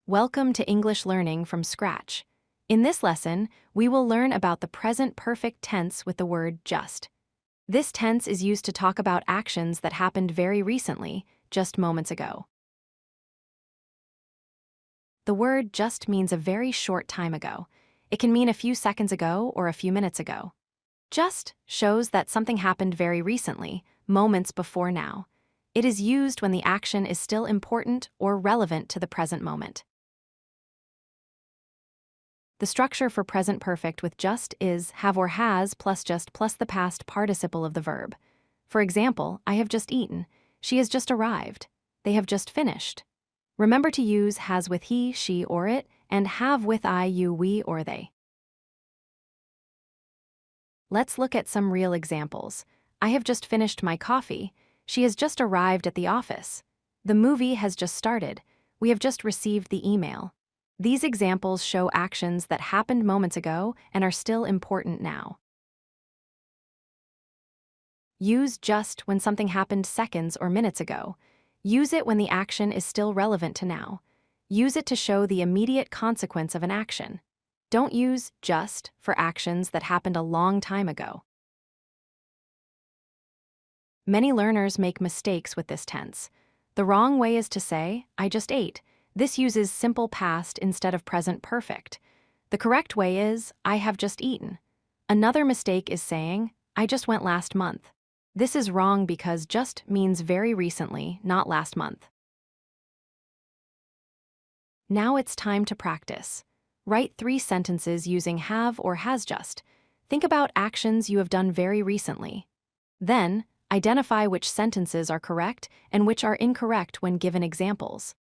Welcome to English Learning from Scratch. In this lesson, we will learn about the present perfect tense with the word just. This tense is used to talk about actions that happened very recently, just moments ago. The word just means a very short time ago. It can mean a few seconds ago or a few minutes ago. Just shows that something happened very recently, moments before now. It is used when the action is still important or relevant to the present moment. The structure for present perfect with just is have or has plus just plus the past participle of the verb. For example, I have just eaten. She has just arrived. They have just finished. Remember to use has with he, she, or it, and have with I, you, we, or they. Let's look at some real examples. I have just finished my coffee. She has just arrived at the office. The movie has just started. We have just received the email. These examples show actions that happened moments ago and are still important now. Use just when something happened seconds or minutes ago. Use it when the action is still relevant to now. Use it to show the immediate consequence of an action. Don't use just for actions that happened a long time ago. Many learners make mistakes with this tense. The wrong way is to say, I just ate. This uses simple past instead of present perfect. The correct way is, I have just eaten. Another mistake is saying, I just went last month. This is wrong because just means very recently, not last month. Now it's time to practice. Write 3 sentences using have or has just. Think about actions you have done very recently. Then, identify which sentences are correct and which are incorrect when given examples.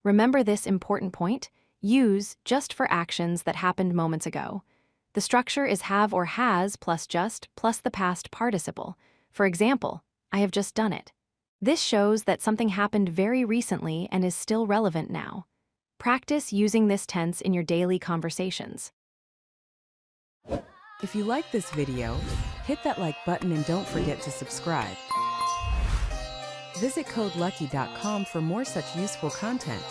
Remember this important point: use just for actions that happened moments ago. The structure is have or has plus just plus the past participle. For example, I have just done it. This shows that something happened very recently and is still relevant now. Practice using this tense in your daily conversations. If you like this video, hit that like button and don't forget to subscribe. Visit codelucky.com for more such useful content.